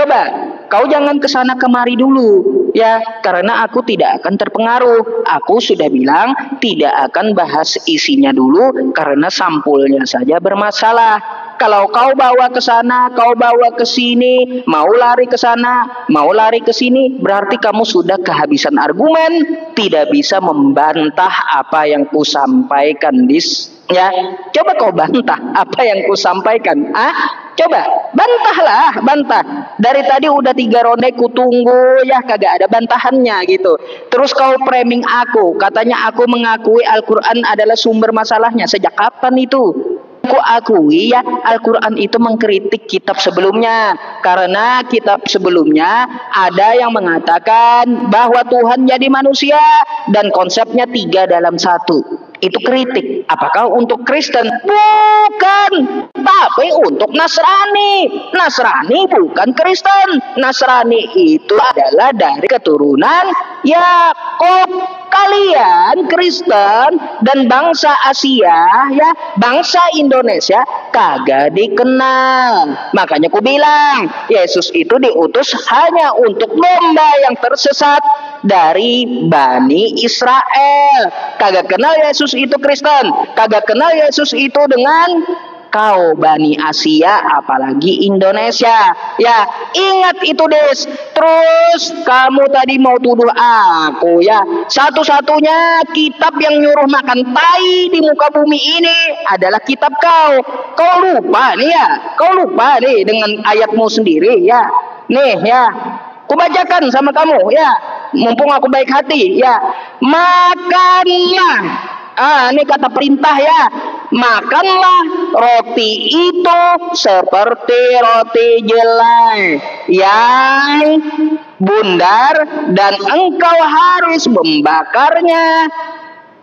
Coba, kau jangan kesana kemari dulu, ya, karena aku tidak akan terpengaruh. Aku sudah bilang tidak akan bahas isinya dulu, karena sampulnya saja bermasalah. Kalau kau bawa ke sana, kau bawa ke sini, mau lari ke sana, mau lari ke sini, berarti kamu sudah kehabisan argumen, tidak bisa membantah apa yang kusampaikan, ya. Coba kau bantah apa yang kusampaikan. Coba bantahlah, bantah. Dari tadi udah 3 ronde kutunggu, ya kagak ada bantahannya gitu. Terus kau framing aku, katanya aku mengakui Al-Quran adalah sumber masalahnya. Sejak kapan itu? Aku akui ya, Al-Quran itu mengkritik kitab sebelumnya. Karena kitab sebelumnya ada yang mengatakan bahwa Tuhan jadi manusia dan konsepnya 3 dalam 1. Itu kritik. Apakah untuk Kristen? Bukan. Tapi untuk Nasrani. Nasrani bukan Kristen. Nasrani itu adalah dari keturunan Yakub. Kalian Kristen dan bangsa Asia, ya, bangsa Indonesia kagak dikenal. Makanya ku bilang Yesus itu diutus hanya untuk domba yang tersesat dari Bani Israel. Kagak kenal Yesus itu Kristen, kagak kenal Yesus itu dengan kau Bani Asia, apalagi Indonesia. Ya, ingat itu Des. Terus kamu tadi mau tuduh aku, ya. Satu-satunya kitab yang nyuruh makan tai di muka bumi ini adalah kitab kau. Kau lupa nih ya, kau lupa nih dengan ayatmu sendiri, ya. Nih ya, kubacakan sama kamu, ya. Mumpung aku baik hati, ya. Makanlah. Ini kata perintah, ya. Makanlah roti itu seperti roti jelai yang bundar, dan engkau harus membakarnya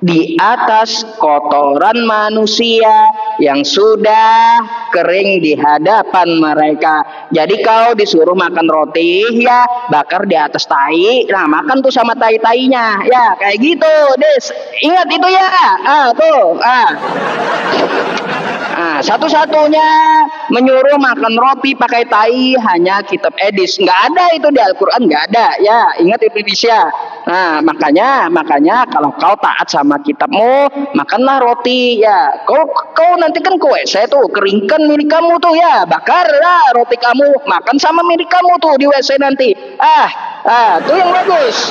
di atas kotoran manusia yang sudah kering di hadapan mereka. Jadi kau disuruh makan roti, ya, bakar di atas tai. Nah, makan tuh sama tai-tainya, ya, kayak gitu, Des. Ingat itu ya. Satu-satunya menyuruh makan roti pakai tai hanya kitab Edis. Nggak ada itu di Al-Quran, nggak ada, ya. Ingat itu Indonesia. Nah, makanya kalau kau taat sama kitabmu, makanlah roti, ya. Kau nanti kan ke WC tuh, keringkan milik kamu tuh, ya. Bakarlah roti kamu, makan sama milik kamu tuh di WC nanti. Tuh yang bagus.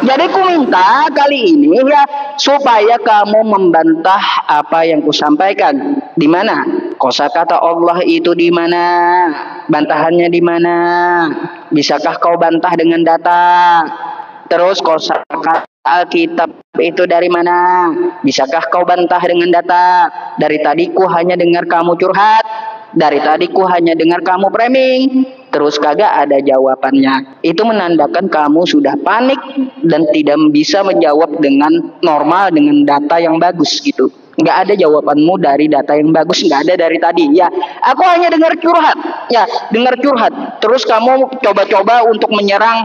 Jadi ku minta kali ini, ya, supaya kamu membantah apa yang kusampaikan. Di mana? Kosakata Allah itu di mana? Bantahannya di mana? Bisakah kau bantah dengan data? Terus kosakata Alkitab itu dari mana? Bisakah kau bantah dengan data? Dari tadi ku hanya dengar kamu curhat. Dari tadi ku hanya dengar kamu framing. Terus kagak ada jawabannya. Itu menandakan kamu sudah panik dan tidak bisa menjawab dengan normal, dengan data yang bagus gitu. Nggak ada jawabanmu dari data yang bagus, nggak ada dari tadi, ya. Aku hanya dengar curhat, ya, dengar curhat. Terus kamu coba-coba untuk menyerang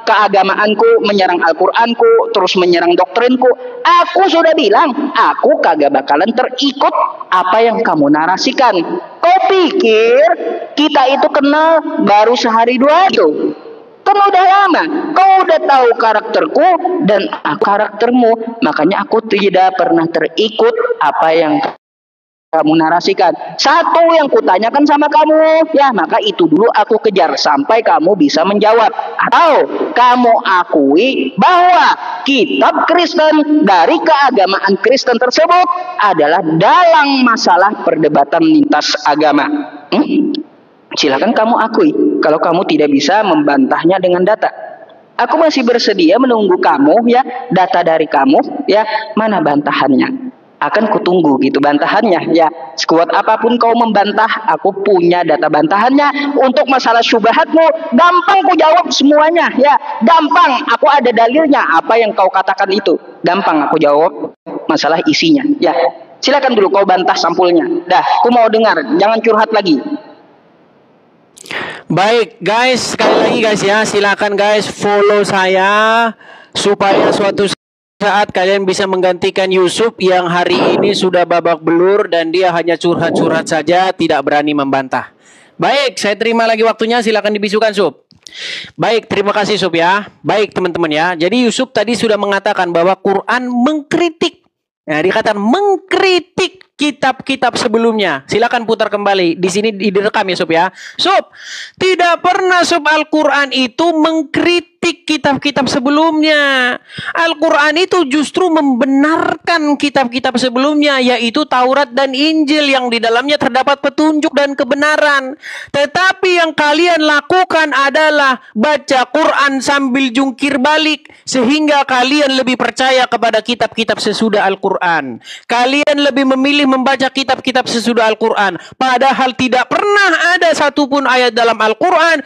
keagamaanku, menyerang Al-Quranku, terus menyerang doktrinku. Aku sudah bilang, aku kagak bakalan terikut apa yang kamu narasikan. Kau pikir kita itu kenal baru sehari dua itu? Kan udah lama. Kau udah tahu karakterku dan karaktermu. Makanya aku tidak pernah terikut apa yang kamu narasikan. Satu yang kutanyakan sama kamu, ya, maka itu dulu aku kejar sampai kamu bisa menjawab. Atau kamu akui bahwa kitab Kristen dari keagamaan Kristen tersebut adalah dalam masalah perdebatan lintas agama. Silakan kamu akui. Kalau kamu tidak bisa membantahnya dengan data, aku masih bersedia menunggu kamu, ya, data dari kamu, ya. Mana bantahannya? Akan kutunggu gitu bantahannya, ya. Sekuat apapun kau membantah, aku punya data bantahannya. Untuk masalah syubhatmu, gampang ku jawab semuanya, ya. Gampang, aku ada dalilnya. Apa yang kau katakan itu gampang aku jawab masalah isinya, ya. Silakan dulu kau bantah sampulnya. Dah, aku mau dengar, jangan curhat lagi. Baik guys, sekali lagi guys, ya, silakan guys follow saya supaya suatu saat kalian bisa menggantikan Yusuf yang hari ini sudah babak belur dan dia hanya curhat-curhat saja, tidak berani membantah. Baik, saya terima lagi waktunya. Silakan dibisukan, Sob. Baik, terima kasih Sob ya. Baik teman-teman ya. Jadi Yusuf tadi sudah mengatakan bahwa Quran mengkritik. Nah, dikatakan mengkritik kitab-kitab sebelumnya. Silakan putar kembali. Di sini direkam ya Sob ya. Sob, tidak pernah Sob Al-Quran itu mengkritik kitab-kitab sebelumnya. Al-Quran itu justru membenarkan kitab-kitab sebelumnya, yaitu Taurat dan Injil yang di dalamnya terdapat petunjuk dan kebenaran. Tetapi yang kalian lakukan adalah baca Quran sambil jungkir balik, sehingga kalian lebih percaya kepada kitab-kitab sesudah Al-Quran. Kalian lebih memilih membaca kitab-kitab sesudah Al-Quran. Padahal tidak pernah ada satupun ayat dalam Al-Quran.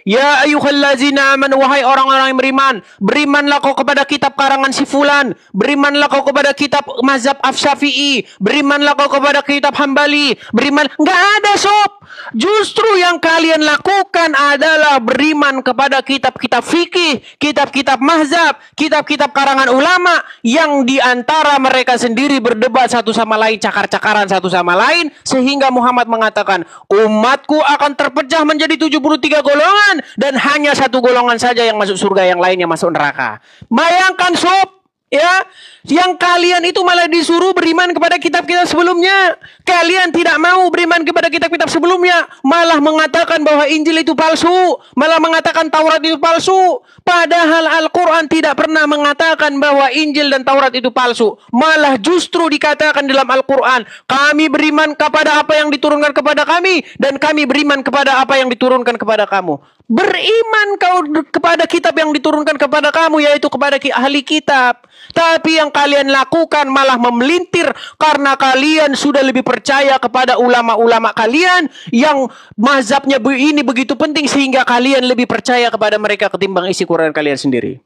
Ya ayyuhallazina amanu, wahai orang-orang yang beriman, berimanlah kau kepada kitab karangan si fulan, berimanlah kau kepada kitab mazhab Syafi'i, berimanlah kau kepada kitab Hambali, beriman. Nggak ada Sob. Justru yang kalian lakukan adalah beriman kepada kitab-kitab fikih, kitab-kitab mazhab, kitab-kitab karangan ulama yang diantara mereka sendiri berdebat satu sama lain, cakar-cakaran satu sama lain, sehingga Muhammad mengatakan umatku akan terpecah menjadi 73 golongan dan hanya satu golongan saja yang masuk surga, yang lainnya masuk neraka. Bayangkan Sob, ya, yang kalian itu malah disuruh beriman kepada kitab-kitab sebelumnya. Kalian tidak mau beriman kepada kitab-kitab sebelumnya, malah mengatakan bahwa Injil itu palsu, malah mengatakan Taurat itu palsu. Padahal Al-Quran tidak pernah mengatakan bahwa Injil dan Taurat itu palsu. Malah justru dikatakan dalam Al-Quran, kami beriman kepada apa yang diturunkan kepada kami, dan kami beriman kepada apa yang diturunkan kepada kamu. Beriman kau kepada kitab yang diturunkan kepada kamu, yaitu kepada ahli kitab. Tapi yang kalian lakukan malah memelintir, karena kalian sudah lebih percaya kepada ulama-ulama kalian yang mazhabnya ini begitu penting, sehingga kalian lebih percaya kepada mereka ketimbang isi Quran kalian sendiri.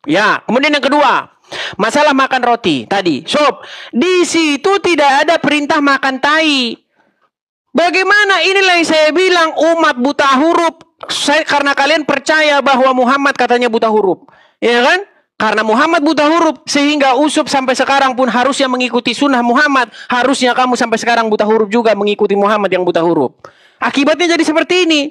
Ya, kemudian yang kedua, masalah makan roti tadi. Sob, di situ tidak ada perintah makan tai. Bagaimana? Inilah yang saya bilang umat buta huruf. Karena kalian percaya bahwa Muhammad katanya buta huruf, ya kan? Karena Muhammad buta huruf, sehingga Yusuf sampai sekarang pun harusnya mengikuti sunnah Muhammad. Harusnya kamu sampai sekarang buta huruf juga mengikuti Muhammad yang buta huruf. Akibatnya jadi seperti ini.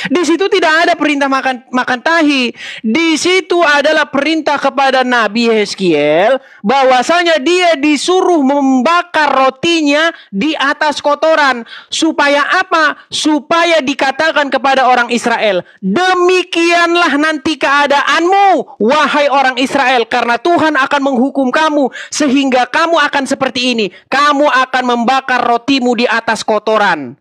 Di situ tidak ada perintah makan tahi. Di situ adalah perintah kepada Nabi Yeskiel bahwasanya dia disuruh membakar rotinya di atas kotoran. Supaya apa? Supaya dikatakan kepada orang Israel, demikianlah nanti keadaanmu, wahai orang Israel, karena Tuhan akan menghukum kamu, sehingga kamu akan seperti ini. Kamu akan membakar rotimu di atas kotoran.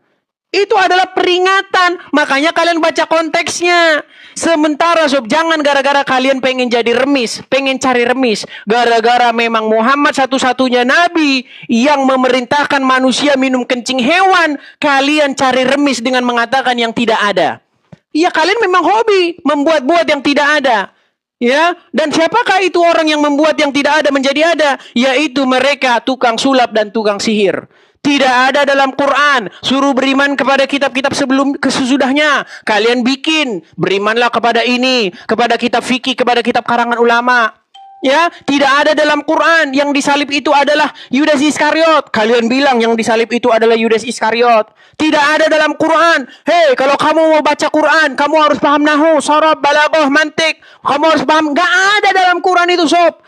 Itu adalah peringatan. Makanya kalian baca konteksnya. Sementara Sob, jangan gara-gara kalian pengen jadi remis, pengen cari remis, gara-gara memang Muhammad satu-satunya nabi yang memerintahkan manusia minum kencing hewan, kalian cari remis dengan mengatakan yang tidak ada. Ya, kalian memang hobi membuat-buat yang tidak ada. Ya, dan siapakah itu orang yang membuat yang tidak ada menjadi ada? Yaitu mereka tukang sulap dan tukang sihir. Tidak ada dalam Quran suruh beriman kepada kitab-kitab sebelum kesesudahnya. Kalian bikin, berimanlah kepada ini, kepada kitab fikih, kepada kitab karangan ulama. Ya, tidak ada dalam Quran yang disalib itu adalah Yudas Iskariot. Kalian bilang yang disalib itu adalah Yudas Iskariot. Tidak ada dalam Quran. Hei, kalau kamu mau baca Quran, kamu harus paham nahwu, sharaf, balaghah, mantik. Kamu harus paham. Gak ada dalam Quran itu, Sob.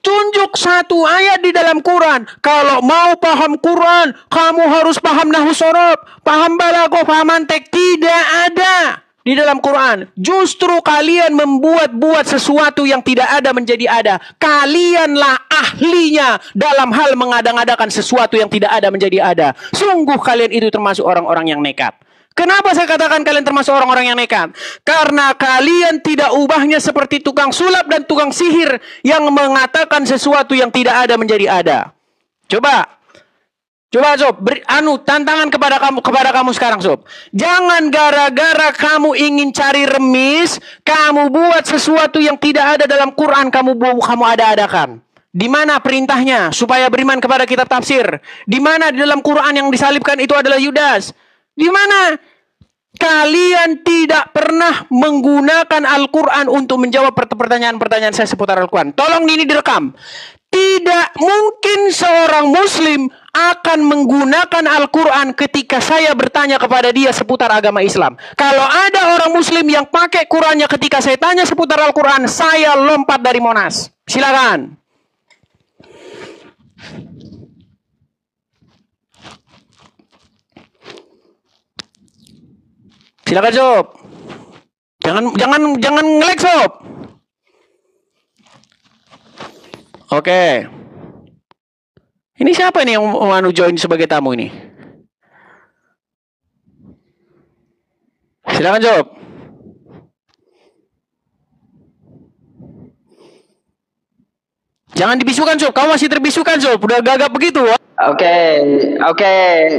Tunjuk satu ayat di dalam Quran. Kalau mau paham Quran, kamu harus paham nahwu sharaf, paham balaghah, paham mantik. Tidak ada di dalam Quran. Justru kalian membuat-buat sesuatu yang tidak ada menjadi ada. Kalianlah ahlinya dalam hal mengadang-adakan sesuatu yang tidak ada menjadi ada. Sungguh kalian itu termasuk orang-orang yang nekat. Kenapa saya katakan kalian termasuk orang-orang yang nekat? Karena kalian tidak ubahnya seperti tukang sulap dan tukang sihir yang mengatakan sesuatu yang tidak ada menjadi ada. Coba Sob, tantangan kepada kamu sekarang, Sob. Jangan gara-gara kamu ingin cari remis, kamu buat sesuatu yang tidak ada dalam Quran, kamu ada-adakan. Di mana perintahnya supaya beriman kepada kitab tafsir? Di mana di dalam Quran yang disalibkan itu adalah Yudas? Di mana? Kalian tidak pernah menggunakan Al-Quran untuk menjawab pertanyaan-pertanyaan saya seputar Al-Quran. Tolong ini direkam. Tidak mungkin seorang muslim akan menggunakan Al-Quran ketika saya bertanya kepada dia seputar agama Islam. Kalau ada orang Muslim yang pakai Qurannya ketika saya tanya seputar Al-Quran, saya lompat dari Monas. Silakan. Silakan Sob. Jangan nge-lag Sob. Oke. Ini siapa nih yang mau join sebagai tamu ini? Silakan Sob. Jangan dibisukan Sob. Kamu masih terbisukan Sob. Udah gagap begitu. Oke.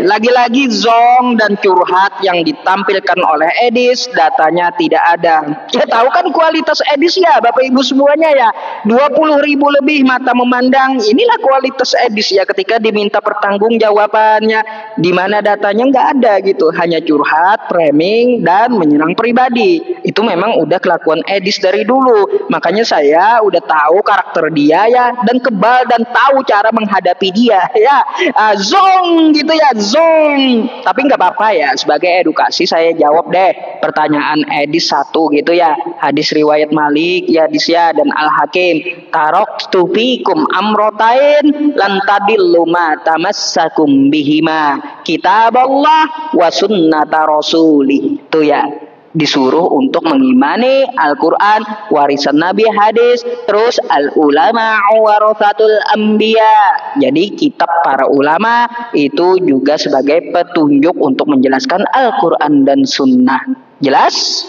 Lagi-lagi zong dan curhat yang ditampilkan oleh Edis, datanya tidak ada. Ya tahu kan kualitas Edis ya, Bapak Ibu semuanya ya. 20.000 lebih mata memandang. Inilah kualitas Edis ya ketika diminta pertanggungjawabannya, di mana datanya nggak ada gitu, hanya curhat, framing dan menyerang pribadi. Itu memang udah kelakuan Edis dari dulu. Makanya saya udah tahu karakter dia ya, dan kebal dan tahu cara menghadapi dia ya. Zong gitu ya, zong. Tapi nggak apa-apa ya, sebagai edukasi saya jawab deh pertanyaan Edis satu gitu ya. Hadis riwayat Malik ya Disya dan Al-Hakim, tarok tufikum amrotain lantadillu ma tamassakum bihima kitab Allah wa sunnata rasuli. Itu ya, disuruh untuk mengimani Al-Quran, warisan Nabi, hadis, terus al-ulama warathatul anbiya. Jadi kitab para ulama itu juga sebagai petunjuk untuk menjelaskan Al-Quran dan sunnah. Jelas?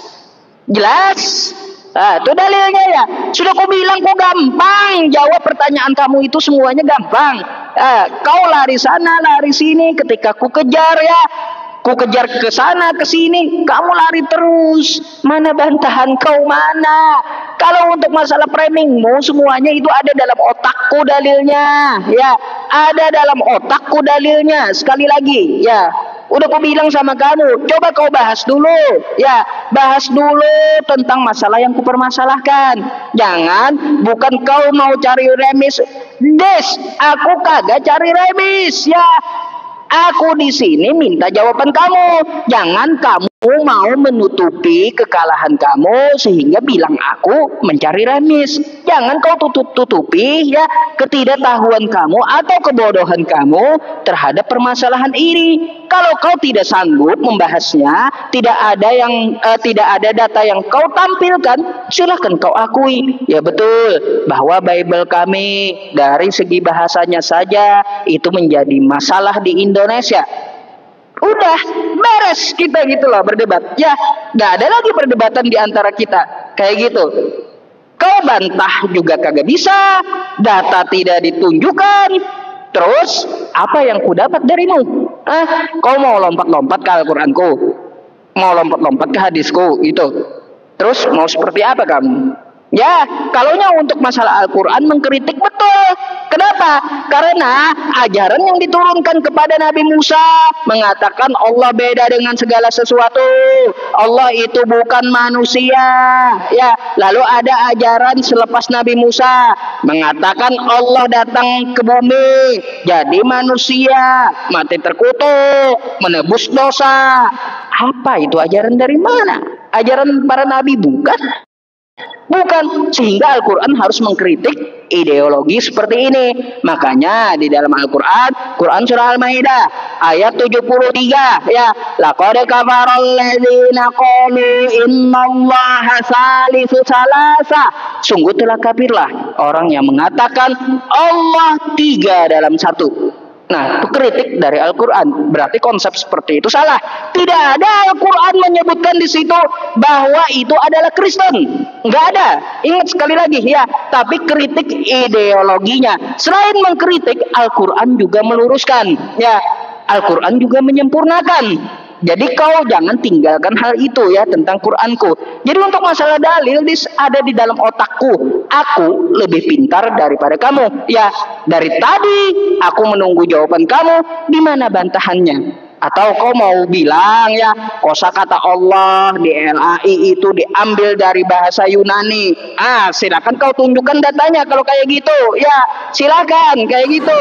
Itu dalilnya ya. Sudah kau bilang kok gampang jawab pertanyaan kamu itu, semuanya gampang. Kau lari sana lari sini, ketika ku kejar ya, ku kejar ke sana ke sini, kamu lari terus. Mana bantahan kau mana? Kalau untuk masalah framingmu, semuanya itu ada dalam otakku dalilnya. Ya, ada dalam otakku dalilnya. Sekali lagi, ya. Udah aku bilang sama kamu, coba kau bahas dulu. Ya, bahas dulu tentang masalah yang kupermasalahkan. Jangan, bukan kau mau cari remis. Des, aku kagak cari remis, ya. Aku di sini minta jawaban kamu. Jangan kamu mau menutupi kekalahan kamu sehingga bilang aku mencari remis. Jangan kau tutupi ya ketidaktahuan kamu atau kebodohan kamu terhadap permasalahan ini. Kalau kau tidak sanggup membahasnya, tidak ada data yang kau tampilkan, silahkan kau akui. Ya betul bahwa Bible kami dari segi bahasanya saja itu menjadi masalah di Indonesia. Udah beres kita gitu loh berdebat. Ya nggak ada lagi perdebatan di antara kita kayak gitu. Kau bantah juga kagak bisa, data tidak ditunjukkan. Terus apa yang ku dapat darimu? Kau mau lompat-lompat ke Al-Quranku, mau lompat-lompat ke hadisku gitu. Terus mau seperti apa kamu? Ya, kalaunya untuk masalah Al-Quran mengkritik betul. Kenapa? Karena ajaran yang diturunkan kepada Nabi Musa mengatakan Allah beda dengan segala sesuatu. Allah itu bukan manusia. Ya, lalu ada ajaran selepas Nabi Musa mengatakan Allah datang ke bumi jadi manusia, mati terkutuk, menebus dosa. Apa itu ajaran dari mana? Ajaran para nabi bukan? Bukan, sehingga Al-Quran harus mengkritik ideologi seperti ini. Makanya di dalam Al-Quran, Quran surah Al-Maidah ayat 73 ya, laqad kafaral ladzina qalu innallaha salisu salasa. Sungguh telah kafirlah orang yang mengatakan Allah tiga dalam satu. Nah, itu kritik dari Al-Quran. Berarti konsep seperti itu salah. Tidak ada Al-Quran menyebutkan di situ bahwa itu adalah Kristen. Nggak ada. Ingat sekali lagi ya. Tapi kritik ideologinya. Selain mengkritik, Al-Quran juga meluruskan. Ya, Al-Quran juga menyempurnakan. Jadi kau jangan tinggalkan hal itu ya tentang Quranku. Jadi untuk masalah dalil ada di dalam otakku. Aku lebih pintar daripada kamu. Ya, dari tadi aku menunggu jawaban kamu. Di mana bantahannya? Atau kau mau bilang ya kosakata Allah di LAI itu diambil dari bahasa Yunani. Silakan kau tunjukkan datanya kalau kayak gitu. Ya, silakan kayak gitu.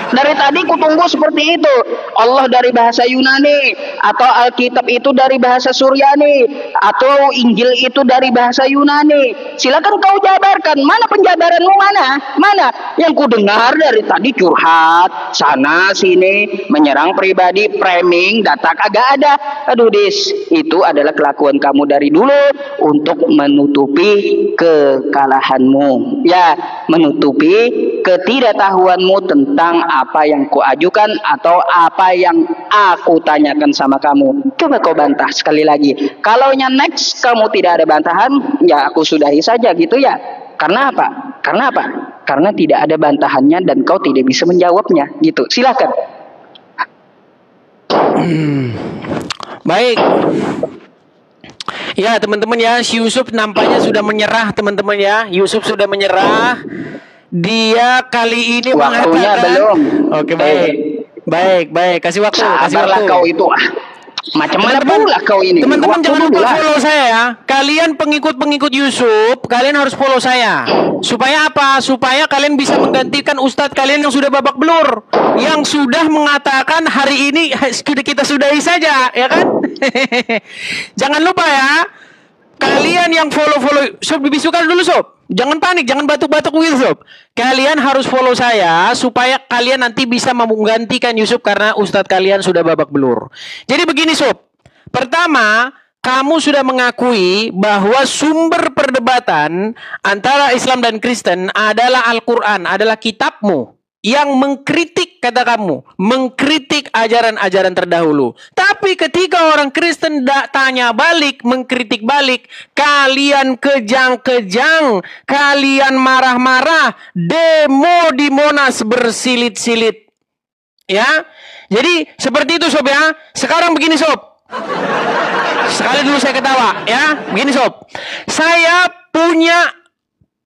Dari tadi kutunggu seperti itu. Allah dari bahasa Yunani, atau Alkitab itu dari bahasa Suryani, atau Injil itu dari bahasa Yunani. Silakan kau jabarkan. Mana penjabaranmu, mana? Mana? Yang ku dengar dari tadi curhat sana sini, menyerang pribadi, framing, data kagak ada. Aduh Dis, itu adalah kelakuan kamu dari dulu untuk menutupi kekalahanmu, ya, menutupi ketidaktahuanmu tentang apa yang kuajukan atau apa yang aku tanyakan sama kamu. Coba kau bantah sekali lagi. Kalau next kamu tidak ada bantahan, ya aku sudahi saja gitu ya. Karena apa? Karena apa? Karena tidak ada bantahannya dan kau tidak bisa menjawabnya gitu. Silakan. Baik. Ya teman-teman ya, si Yusuf nampaknya sudah menyerah teman-teman ya. Yusuf sudah menyerah. Dia kali ini waktunya mengatakan belum. Oke, baik. Kasih waktu. Sabarlah kau itu. Macam mana pula kau ini? Teman-teman jangan lupa follow saya ya. Kalian pengikut-pengikut Yusuf, kalian harus follow saya. Supaya apa? Supaya kalian bisa menggantikan ustadz kalian yang sudah babak belur, yang sudah mengatakan hari ini kita sudahi saja, ya kan? Jangan lupa ya. Kalian yang follow Sob, dibisukan dulu Sob. Jangan panik, jangan batuk-batuk Sob. Kalian harus follow saya supaya kalian nanti bisa menggantikan Yusuf karena ustadz kalian sudah babak belur. Jadi begini Sob. Pertama, kamu sudah mengakui bahwa sumber perdebatan antara Islam dan Kristen adalah Al-Quran, adalah kitabmu yang mengkritik, kata kamu, mengkritik ajaran-ajaran terdahulu. Tapi ketika orang Kristen tanya balik, mengkritik balik, kalian kejang-kejang, kalian marah-marah, demo di Monas bersilit-silit. Ya, jadi seperti itu Sob ya. Sekarang begini Sob. Sekali dulu saya ketawa ya. Begini Sob. Saya punya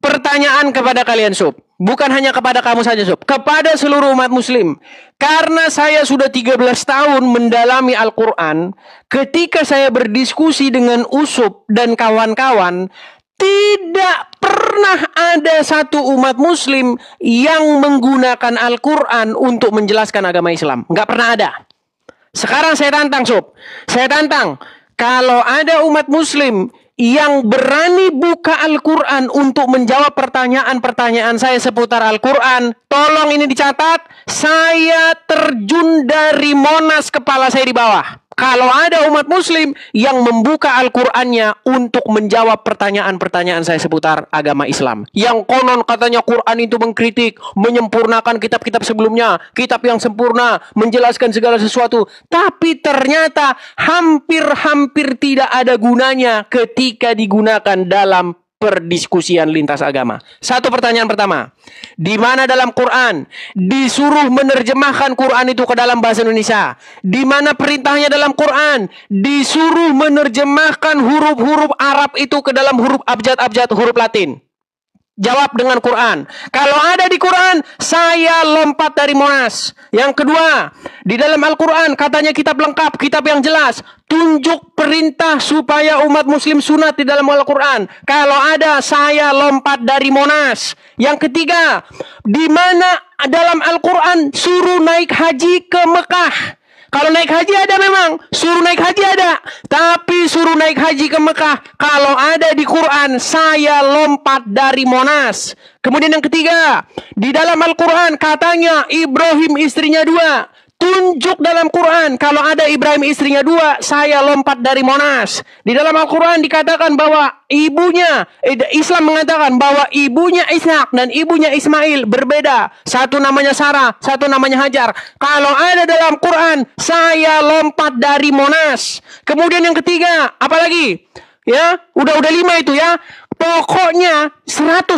pertanyaan kepada kalian Sob. Bukan hanya kepada kamu saja Sob, kepada seluruh umat muslim. Karena saya sudah 13 tahun mendalami Al-Quran, ketika saya berdiskusi dengan Usop dan kawan-kawan, tidak pernah ada satu umat muslim yang menggunakan Al-Quran untuk menjelaskan agama Islam. Nggak pernah ada. Sekarang saya tantang Sob. Saya tantang, kalau ada umat muslim yang berani buka Al-Quran untuk menjawab pertanyaan-pertanyaan saya seputar Al-Quran, tolong ini dicatat, saya terjun dari Monas, kepala saya di bawah. Kalau ada umat muslim yang membuka Al-Qur'annya untuk menjawab pertanyaan-pertanyaan saya seputar agama Islam, yang konon katanya Quran itu mengkritik, menyempurnakan kitab-kitab sebelumnya, kitab yang sempurna, menjelaskan segala sesuatu, tapi ternyata hampir-hampir tidak ada gunanya ketika digunakan dalam perdiskusian lintas agama. Satu pertanyaan pertama, di mana dalam Quran disuruh menerjemahkan Quran itu ke dalam bahasa Indonesia? Di mana perintahnya dalam Quran disuruh menerjemahkan huruf-huruf Arab itu ke dalam huruf abjad-abjad huruf Latin? Jawab dengan Quran. Kalau ada di Quran, saya lompat dari Monas. Yang kedua, di dalam Al-Quran katanya kitab lengkap, kitab yang jelas. Tunjuk perintah supaya umat muslim sunat di dalam Al-Quran. Kalau ada, saya lompat dari Monas. Yang ketiga, di mana dalam Al-Quran suruh naik haji ke Mekah? Kalau naik haji ada memang, suruh naik haji ada. Tapi suruh naik haji ke Mekah, kalau ada di Quran, saya lompat dari Monas. Kemudian yang ketiga, di dalam Al-Quran katanya Ibrahim istrinya 2. Tunjuk dalam Quran, kalau ada Ibrahim istrinya 2, saya lompat dari Monas. Di dalam Al-Quran dikatakan bahwa ibunya, Islam mengatakan bahwa ibunya Ishak dan ibunya Ismail berbeda. Satu namanya Sarah, satu namanya Hajar. Kalau ada dalam Quran, saya lompat dari Monas. Kemudian yang ketiga, apalagi? Ya, udah 5 itu ya. Pokoknya 100.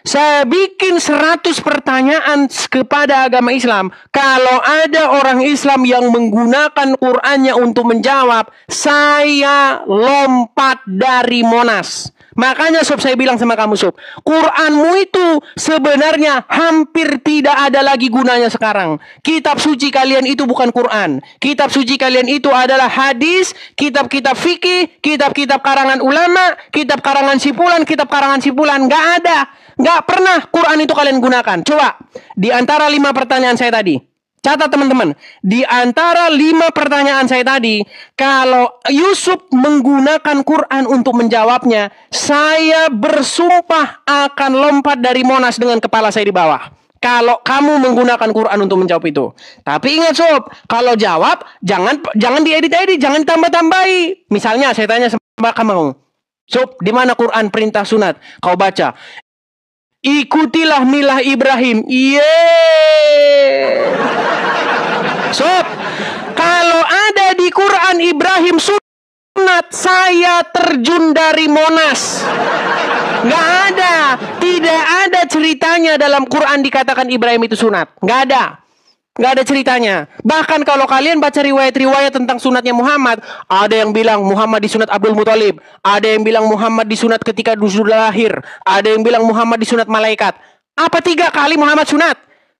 Saya bikin 100 pertanyaan kepada agama Islam. Kalau ada orang Islam yang menggunakan Qur'annya untuk menjawab, saya lompat dari Monas. Makanya Sob, saya bilang sama kamu Sob, Qur'anmu itu sebenarnya hampir tidak ada lagi gunanya sekarang. Kitab suci kalian itu bukan Qur'an. Kitab suci kalian itu adalah hadis, kitab-kitab fikih, kitab-kitab karangan ulama, kitab karangan simpulan, kitab karangan simpulan. Gak ada. Nggak pernah Quran itu kalian gunakan. Coba, di antara 5 pertanyaan saya tadi. Catat teman-teman. Di antara 5 pertanyaan saya tadi, kalau Yusuf menggunakan Quran untuk menjawabnya, saya bersumpah akan lompat dari Monas dengan kepala saya di bawah. Kalau kamu menggunakan Quran untuk menjawab itu. Tapi ingat sob, kalau jawab, jangan diedit-edit, jangan ditambah-tambahi. Misalnya saya tanya sama kamu, sob, di mana Quran perintah sunat? Kau baca, ikutilah milah Ibrahim. Sob, kalau ada di Quran Ibrahim sunat, saya terjun dari Monas. Nggak ada. Tidak ada ceritanya dalam Quran dikatakan Ibrahim itu sunat. Nggak ada. Nggak ada ceritanya. Bahkan kalau kalian baca riwayat-riwayat tentang sunatnya Muhammad, ada yang bilang Muhammad disunat Abdul Muthalib, ada yang bilang Muhammad disunat ketika sudah lahir, ada yang bilang Muhammad disunat malaikat. Apa 3 kali Muhammad sunat?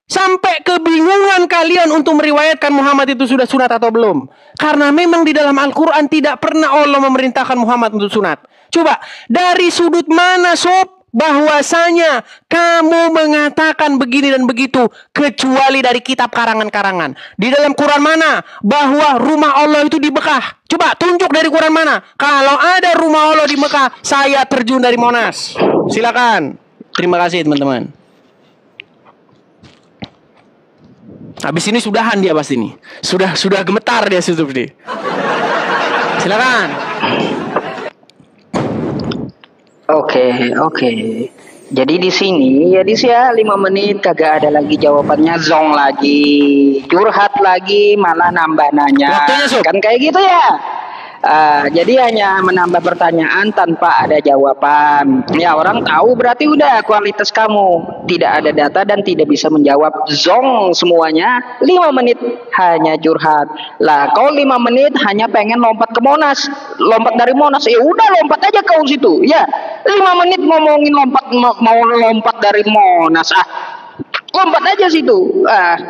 Sampai kebingungan kalian untuk meriwayatkan Muhammad itu sudah sunat atau belum. Karena memang di dalam Al-Quran tidak pernah Allah memerintahkan Muhammad untuk sunat. Coba, dari sudut mana sob bahwasanya kamu mengatakan begini dan begitu, kecuali dari kitab karangan-karangan. Di dalam Quran mana bahwa rumah Allah itu di Mekah? Coba tunjuk dari Quran mana. Kalau ada rumah Allah di Mekah, saya terjun dari Monas. Silakan. Terima kasih teman-teman. Habis ini sudahan dia pasti nih. Sudah gemetar dia situ nih. Silakan. Oke. Jadi di sini ya 5 menit kagak ada lagi jawabannya, zong lagi, curhat lagi, malah nambah nanya. Kan kayak gitu ya. Jadi hanya menambah pertanyaan tanpa ada jawaban. Ya orang tahu berarti udah kualitas kamu tidak ada data dan tidak bisa menjawab. Zong semuanya. 5 menit hanya curhat. Lah kau 5 menit hanya pengen lompat ke Monas, lompat dari Monas. Ya udah lompat aja kau situ. Ya 5 menit ngomongin mau lompat dari Monas. Lompat aja situ,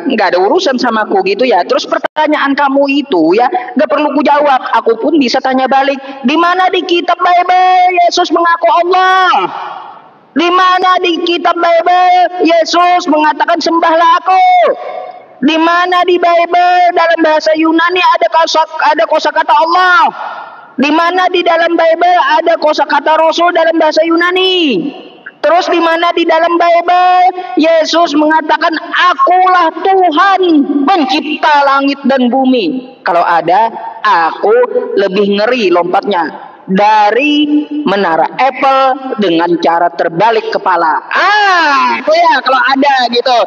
nggak ada urusan sama aku gitu ya. Terus pertanyaan kamu itu ya nggak perlu ku jawab, aku pun bisa tanya balik. Di mana di kitab Bible Yesus mengaku Allah? Di mana di kitab Bible Yesus mengatakan sembahlah aku? Di mana di Bible dalam bahasa Yunani ada kosakata Allah? Di mana di dalam Bible ada kosakata Rasul dalam bahasa Yunani? Terus di mana di dalam Bible Yesus mengatakan akulah Tuhan pencipta langit dan bumi? Kalau ada, aku lebih ngeri lompatnya dari menara Eiffel dengan cara terbalik kepala. Itu ya kalau ada gitu.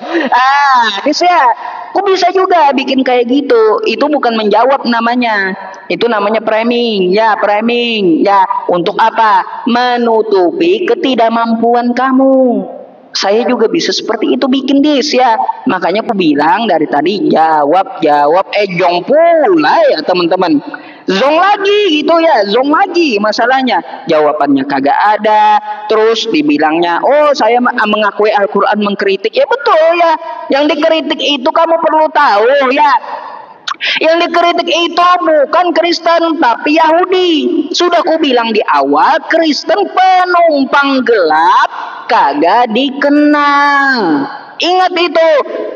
Bisa ya. Aku bisa juga bikin kayak gitu. Itu bukan menjawab namanya. Itu namanya framing. Ya, framing. Ya, untuk apa? Menutupi ketidakmampuan kamu. Saya juga bisa seperti itu bikin dis ya. Makanya aku bilang dari tadi jawab. Jong pula ya teman-teman. Zong lagi gitu ya, zong lagi masalahnya. Jawabannya kagak ada. Terus dibilangnya, oh saya mengakui Al-Quran mengkritik. Ya betul ya. Yang dikritik itu kamu perlu tahu ya. Yang dikritik itu bukan Kristen tapi Yahudi. Sudah ku bilang di awal, Kristen penumpang gelap kagak dikenal. Ingat itu.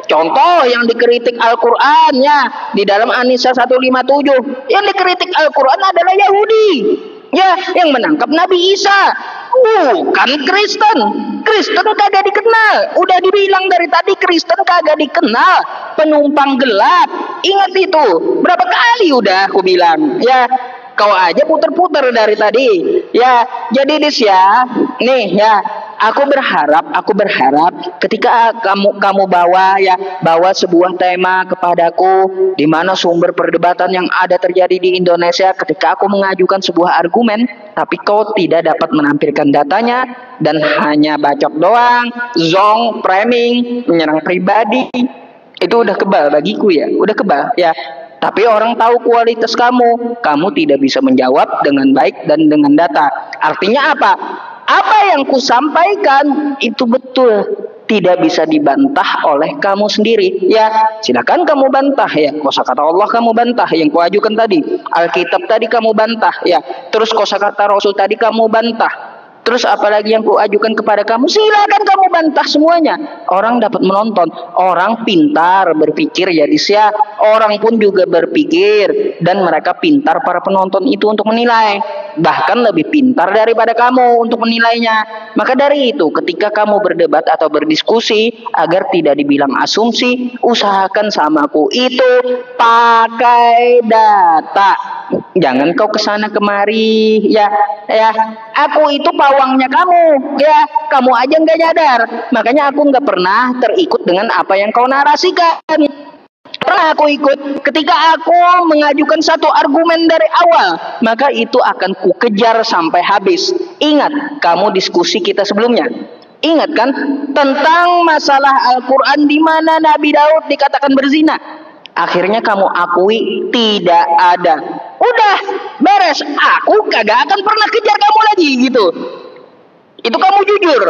Contoh yang dikritik Al-Quran ya di dalam An-Nisa 157. Yang dikritik Al-Quran adalah Yahudi. Ya, yang menangkap Nabi Isa. Bukan Kristen. Kristen kagak dikenal. Udah dibilang dari tadi Kristen kagak dikenal. Penumpang gelap. Ingat itu. Berapa kali udah aku bilang. Ya, kau aja puter-puter dari tadi. Ya, jadi dis ya. Nih ya. Aku berharap ketika kamu bawa sebuah tema kepadaku di mana sumber perdebatan yang ada terjadi di Indonesia, ketika aku mengajukan sebuah argumen tapi kau tidak dapat menampilkan datanya dan hanya bacot doang, zong, framing, menyerang pribadi, itu udah kebal bagiku ya, udah kebal ya. Tapi orang tahu kualitas kamu tidak bisa menjawab dengan baik dan dengan data. Artinya apa? Apa yang kusampaikan itu betul, tidak bisa dibantah oleh kamu sendiri. Ya, silakan kamu bantah ya. Kosakata Allah kamu bantah yang kuajukan tadi. Alkitab tadi kamu bantah ya. Terus kosakata Rasul tadi kamu bantah. Terus apalagi yang kuajukan kepada kamu, silakan kamu bantah semuanya. Orang dapat menonton, orang pintar berpikir ya Disya. Orang pun juga berpikir dan mereka pintar para penonton itu untuk menilai. Bahkan lebih pintar daripada kamu untuk menilainya. Maka dari itu ketika kamu berdebat atau berdiskusi agar tidak dibilang asumsi, usahakan sama aku itu pakai data. Jangan kau kesana kemari ya. Aku itu pawangnya kamu ya, kamu aja nggak nyadar. Makanya aku nggak pernah terikut dengan apa yang kau narasikan. Pernah aku ikut ketika aku mengajukan satu argumen dari awal, maka itu akan ku kejar sampai habis. Ingat kamu diskusi kita sebelumnya, ingat kan tentang masalah Al-Quran di mana Nabi Daud dikatakan berzina. Akhirnya kamu akui tidak ada. Udah beres, aku kagak akan pernah kejar kamu lagi gitu. Itu kamu jujur.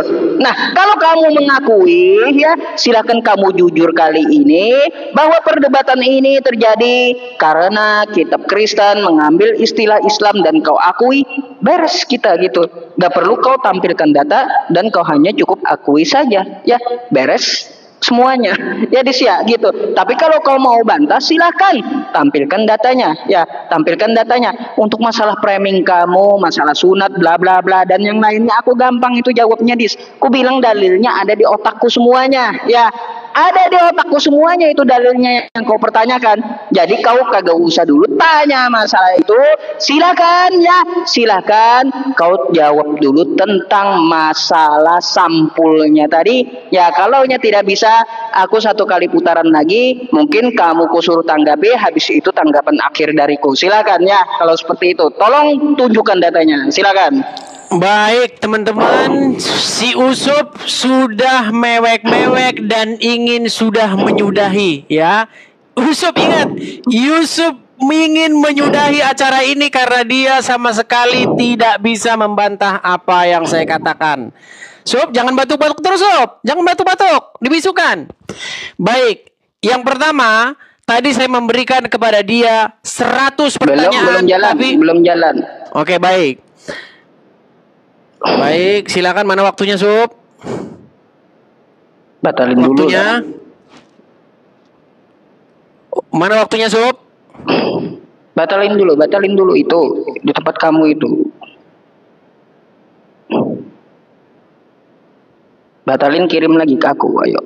Nah, kalau kamu mengakui ya, silakan kamu jujur kali ini bahwa perdebatan ini terjadi karena kitab Kristen mengambil istilah Islam dan kau akui, beres kita gitu. Gak perlu kau tampilkan data dan kau hanya cukup akui saja. Ya, beres semuanya ya Disya gitu. Tapi kalau kau mau bantah silahkan tampilkan datanya ya, tampilkan datanya. Untuk masalah framing kamu, masalah sunat bla bla bla dan yang lainnya aku gampang itu jawabnya Dis. Ku bilang dalilnya ada di otakku semuanya ya. Ada di otakku semuanya itu dalilnya yang kau pertanyakan. Jadi kau kagak usah dulu tanya masalah itu. Silakan ya, silakan kau jawab dulu tentang masalah sampulnya tadi. Ya kalaunya tidak bisa, aku satu kali putaran lagi. Mungkin kamu kusuruh tanggapi, habis itu tanggapan akhir dariku. Silakan ya, kalau seperti itu. Tolong tunjukkan datanya. Silakan. Baik teman-teman, si Usup sudah mewek-mewek dan ingin sudah menyudahi ya. Usup ingat, Yusuf ingin menyudahi acara ini karena dia sama sekali tidak bisa membantah apa yang saya katakan. Sup, jangan batuk-batuk terus Sup, jangan batuk-batuk, dibisukan. Baik, yang pertama tadi saya memberikan kepada dia 100 pertanyaan. Belum jalan. Oke, baik. Baik, silakan, mana waktunya Sup? Batalin waktunya. Dulu. Mana waktunya Sup? Batalin dulu itu di tempat kamu itu. Batalin, kirim lagi ke aku, ayo.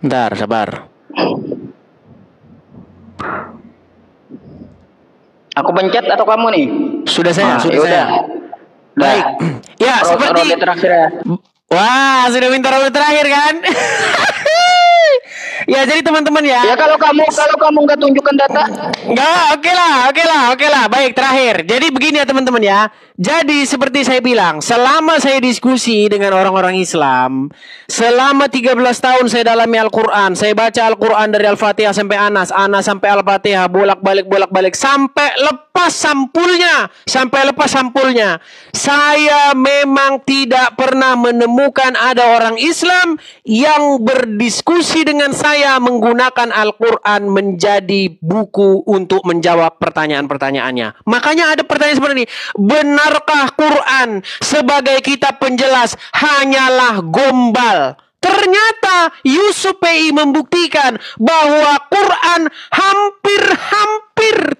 Bentar, sabar. Aku pencet atau kamu nih? Sudah saya, sudah saya. Baik. Ya, seperti terakhir ya. Wah, sudah minta ronde terakhir kan? Ya, jadi teman-teman ya. Ya kalau kamu nggak tunjukkan data. Enggak, oke lah. Baik, terakhir. Jadi begini ya teman-teman ya. Jadi seperti saya bilang, selama saya diskusi dengan orang-orang Islam, selama 13 tahun saya dalami Al-Quran, saya baca Al-Quran dari Al-Fatihah sampai Anas sampai Al-Fatihah, bolak-balik, sampai lepas sampulnya. Saya memang tidak pernah menemukan ada orang Islam yang berdiskusi dengan saya menggunakan Al-Quran menjadi buku untuk menjawab pertanyaan-pertanyaannya. Makanya ada pertanyaan seperti ini. Benarkah Quran sebagai kitab penjelas hanyalah gombal? Ternyata Yusuf PI membuktikan bahwa Quran hampir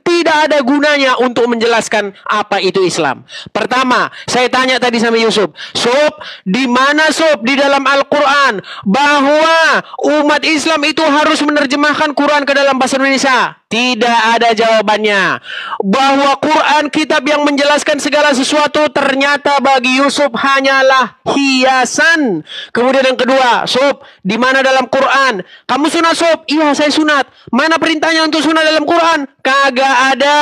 tidak ada gunanya untuk menjelaskan apa itu Islam. Pertama, saya tanya tadi sama Yusuf, Sob, di mana Sob di dalam Al-Quran bahwa umat Islam itu harus menerjemahkan Quran ke dalam bahasa Indonesia? Tidak ada jawabannya. Bahwa Quran kitab yang menjelaskan segala sesuatu ternyata bagi Yusuf hanyalah hiasan. Kemudian yang kedua, Sob, di mana dalam Quran? Kamu sunat Sob? Iya, saya sunat. Mana perintahnya untuk sunat dalam Quran? Kagak ada.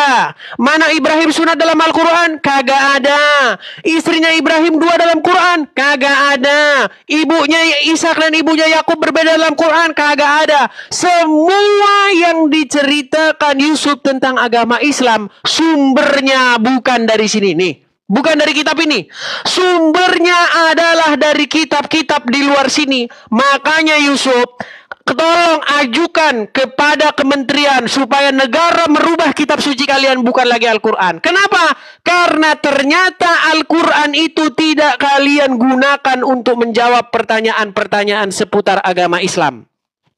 Mana Ibrahim sunat dalam Al-Quran? Kagak ada. Istrinya Ibrahim 2 dalam Quran? Kagak ada. Ibunya Ishak dan ibunya Yakub berbeda dalam Quran? Kagak ada. Semua yang diceritakan Yusuf tentang agama Islam sumbernya bukan dari sini nih. Bukan dari kitab ini. Sumbernya adalah dari kitab-kitab di luar sini. Makanya Yusuf, tolong ajukan kepada kementerian supaya negara merubah kitab suci kalian bukan lagi Al-Quran. Kenapa? Karena ternyata Al-Quran itu tidak kalian gunakan untuk menjawab pertanyaan-pertanyaan seputar agama Islam.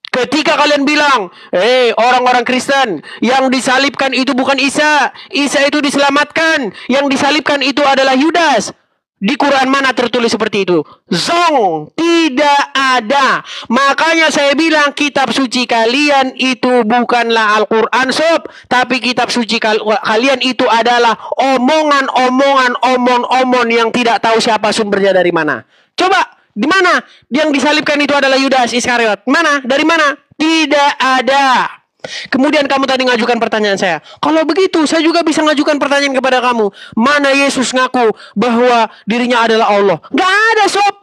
Ketika kalian bilang, orang-orang Kristen, yang disalibkan itu bukan Isa. Isa itu diselamatkan. Yang disalibkan itu adalah Yudas. Di Quran mana tertulis seperti itu? Zong, tidak ada. Makanya saya bilang kitab suci kalian itu bukanlah Al-Quran sob, tapi kitab suci kalian itu adalah omong-omong yang tidak tahu siapa sumbernya dari mana. Coba, di mana yang disalibkan itu adalah Yudas Iskariot? Mana? Dari mana? Tidak ada. Kemudian kamu tadi ngajukan pertanyaan saya. Kalau begitu, saya juga bisa ngajukan pertanyaan kepada kamu. Mana Yesus ngaku bahwa dirinya adalah Allah? Gak ada, sob.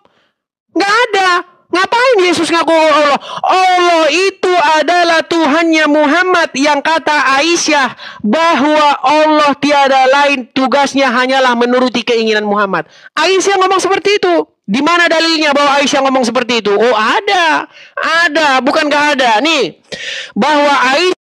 Gak ada. Ngapain Yesus ngaku Allah? Allah itu adalah Tuhannya Muhammad yang kata Aisyah bahwa Allah tiada lain, tugasnya hanyalah menuruti keinginan Muhammad. Aisyah ngomong seperti itu. Di mana dalilnya bahwa Aisyah ngomong seperti itu? Oh, ada. Ada, bukan gak ada. Nih, bahwa Aisyah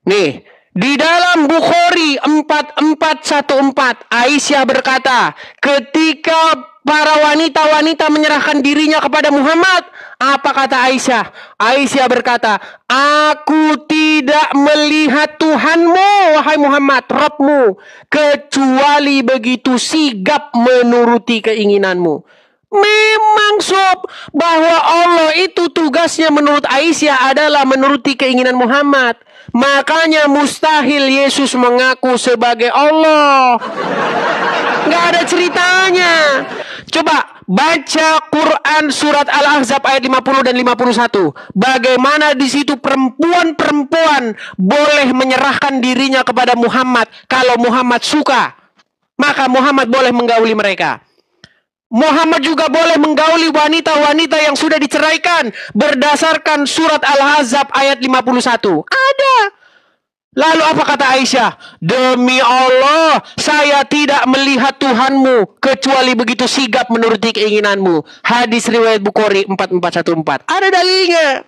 Nih, di dalam Bukhari 4414 Aisyah berkata, ketika para wanita-wanita menyerahkan dirinya kepada Muhammad, apa kata Aisyah? Aisyah berkata, aku tidak melihat Tuhanmu, wahai Muhammad, Rabbmu, kecuali begitu sigap menuruti keinginanmu. Memang sob, bahwa Allah itu tugasnya menurut Aisyah adalah menuruti keinginan Muhammad. Makanya mustahil Yesus mengaku sebagai Allah. Nggak ada ceritanya. Coba baca Quran surat Al-Ahzab ayat 50 dan 51. Bagaimana di situ perempuan-perempuan boleh menyerahkan dirinya kepada Muhammad. Kalau Muhammad suka, maka Muhammad boleh menggauli mereka. Muhammad juga boleh menggauli wanita-wanita yang sudah diceraikan berdasarkan surat Al-Ahzab ayat 51. Ada. Lalu apa kata Aisyah? Demi Allah, saya tidak melihat Tuhanmu kecuali begitu sigap menuruti keinginanmu. Hadis riwayat Bukhari 4414. Ada dalilnya.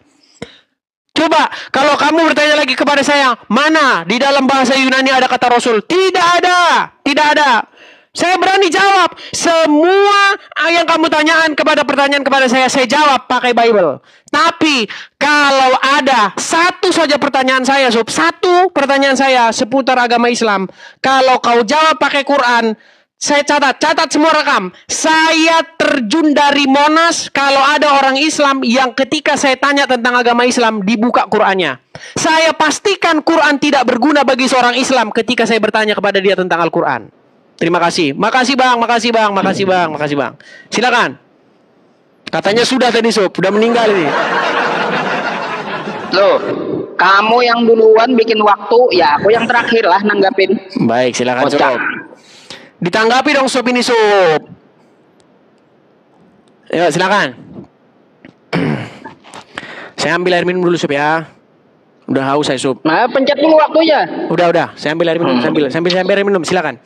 Coba, kalau kamu bertanya lagi kepada saya, mana di dalam bahasa Yunani ada kata Rasul? Tidak ada. Tidak ada. Saya berani jawab. Semua yang kamu tanyakan pertanyaan kepada saya jawab pakai Bible. Tapi kalau ada satu saja pertanyaan saya, satu pertanyaan saya seputar agama Islam, kalau kau jawab pakai Quran, saya catat semua rekam. Saya terjun dari Monas kalau ada orang Islam yang ketika saya tanya tentang agama Islam dibuka Qurannya. Saya pastikan Quran tidak berguna bagi seorang Islam ketika saya bertanya kepada dia tentang Al-Quran. Terima kasih. Makasih bang. Silakan. Katanya sudah tadi sob, sudah meninggal ini. Loh, kamu yang duluan bikin waktu, ya aku yang terakhir lah nanggapin. Baik, silakan sob. Ditanggapi dong sob ini sob. Ayo silakan. Saya ambil air minum dulu sob ya. Udah haus saya sob. Nah, pencet dulu waktunya. Udah. Saya ambil air minum. Sambil air minum, silakan.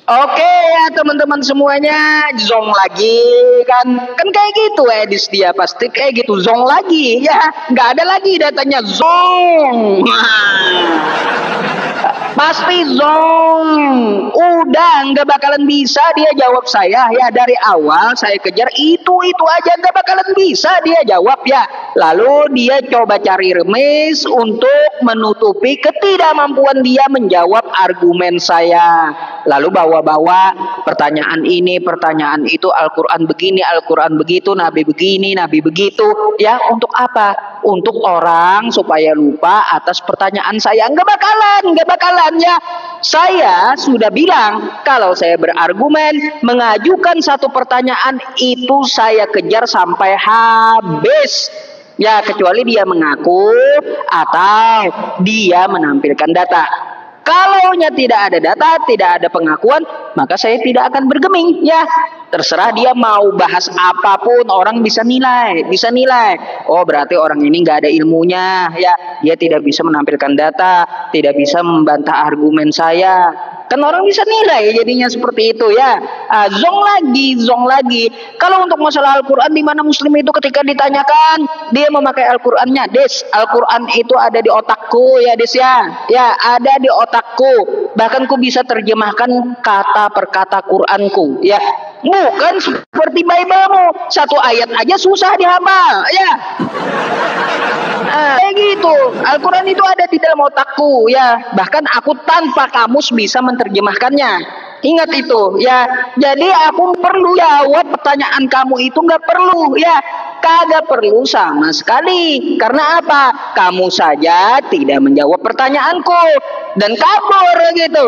Oke ya teman-teman semuanya, zong lagi kan kayak gitu edis dia pasti kayak gitu, zong lagi ya, nggak ada lagi datanya zong. Pasti zong. Udah nggak bakalan bisa dia jawab saya ya, dari awal saya kejar itu aja nggak bakalan bisa dia jawab ya. Lalu dia coba cari remis untuk menutupi ketidakmampuan dia menjawab argumen saya. Lalu bawa pertanyaan ini, pertanyaan itu, Al-Quran begini, Al-Quran begitu, Nabi begini, Nabi begitu. Ya, untuk apa? Untuk orang supaya lupa atas pertanyaan saya. Nggak bakalan ya. Saya sudah bilang, kalau saya berargumen, mengajukan satu pertanyaan, itu saya kejar sampai habis. Ya, kecuali dia mengaku atau dia menampilkan data. Kalaunya tidak ada data, tidak ada pengakuan, maka saya tidak akan bergeming. Ya, terserah dia mau bahas apapun, orang bisa nilai. Oh, berarti orang ini nggak ada ilmunya. Ya, dia tidak bisa menampilkan data, tidak bisa membantah argumen saya. Kan orang bisa nilai jadinya seperti itu ya. Zong lagi. Kalau untuk masalah Al-Quran, di mana Muslim itu ketika ditanyakan, dia memakai Al-Qurannya. Des, Al-Quran itu ada di otakku ya Des ya. Ya, ada di otakku. Bahkan ku bisa terjemahkan kata per kata Quranku ya. Bukan seperti Bible-mu. Satu ayat aja susah dihafal ya. Kayak gitu. Al-Quran itu ada di dalam otakku ya. Bahkan aku tanpa kamus bisa menerjemahkannya. Ingat itu ya. Jadi aku perlu jawab pertanyaan kamu itu, nggak perlu ya. Kagak perlu sama sekali. Karena apa? Kamu saja tidak menjawab pertanyaanku dan kabur gitu.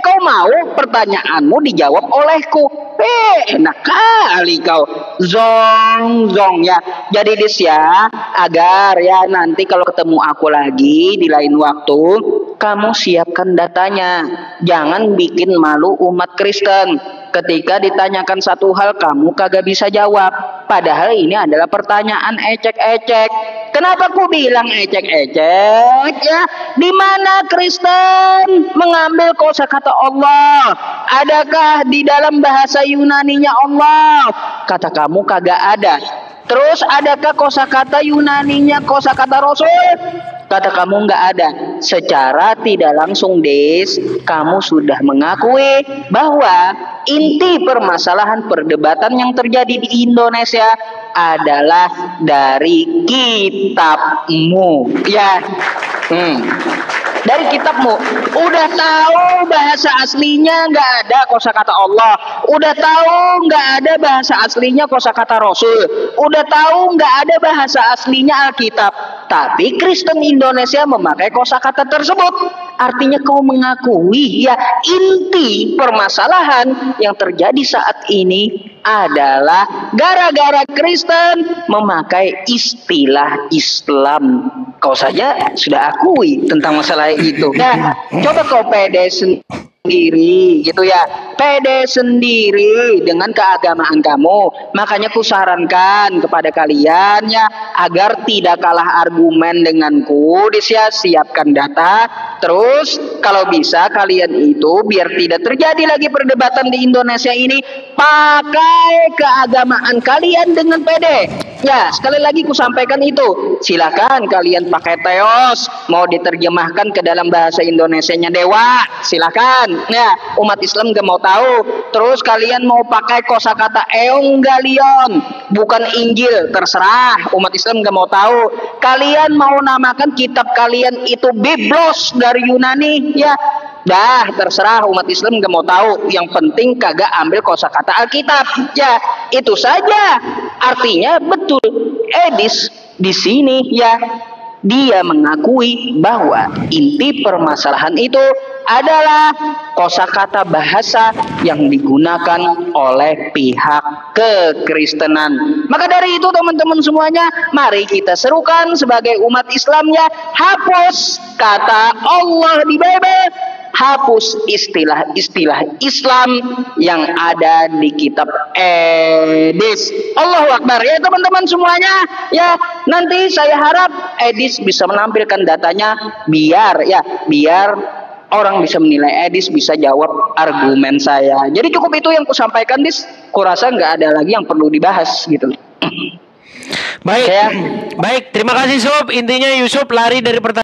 Kau mau pertanyaanmu dijawab olehku. Enak kali kau. Zong ya. Jadi Dis ya, agar ya nanti kalau ketemu aku lagi di lain waktu, kamu siapkan datanya. Jangan bikin malu umat Kristen. Ketika ditanyakan satu hal kamu kagak bisa jawab. Padahal ini adalah pertanyaan ecek-ecek. Kenapa aku bilang ecek-ecek ya? Di mana Kristen mengambil kosakata Allah? Adakah di dalam bahasa Yunaninya Allah? Kata kamu kagak ada. Terus adakah kosakata Yunaninya kosakata Rasul? Kata kamu nggak ada. Secara tidak langsung Des, kamu sudah mengakui bahwa inti permasalahan perdebatan yang terjadi di Indonesia adalah dari kitabmu ya. Dari kitabmu. Udah tahu bahasa aslinya nggak ada kosakata Allah. Udah tahu nggak ada bahasa aslinya kosakata Rasul. Udah tahu nggak ada bahasa aslinya Alkitab. Tapi Kristen Indonesia memakai kosakata tersebut. Artinya kau mengakui ya inti permasalahan yang terjadi saat ini adalah gara-gara Kristen memakai istilah Islam. Kau saja sudah akui tentang masalah itu. Nah, coba kau pede sendiri gitu ya. Pede sendiri dengan keagamaan kamu. Makanya ku sarankan kepada kalian ya, agar tidak kalah argumen denganku, siapkan data. Terus kalau bisa kalian itu biar tidak terjadi lagi perdebatan di Indonesia ini, pakai keagamaan kalian dengan pede. Ya, sekali lagi ku sampaikan itu. Silakan kalian pakai teos, mau diterjemahkan ke dalam bahasa Indonesianya Dewa, silakan. Ya, umat Islam gak mau tahu. Terus kalian mau pakai kosakata Evangelion, bukan Injil, terserah. Umat Islam gak mau tahu. Kalian mau namakan kitab kalian itu Biblos dari Yunani, ya. Dah, terserah, umat Islam gak mau tahu. Yang penting kagak ambil kosakata Alkitab. Ya, itu saja. Artinya betul. Edis di sini ya, dia mengakui bahwa inti permasalahan itu adalah kosakata bahasa yang digunakan oleh pihak kekristenan. Maka dari itu teman-teman semuanya, mari kita serukan sebagai umat Islamnya, hapus kata Allah di Bible, hapus istilah-istilah Islam yang ada di kitab Edis. Allahu Akbar ya teman-teman semuanya. Ya, nanti saya harap Edis bisa menampilkan datanya biar orang bisa menilai Edis, bisa jawab argumen saya. Jadi cukup itu yang kusampaikan, Dis. Kurasa nggak ada lagi yang perlu dibahas gitu. Baik, baik. Terima kasih Sob. Intinya Yusuf lari dari pertanyaan.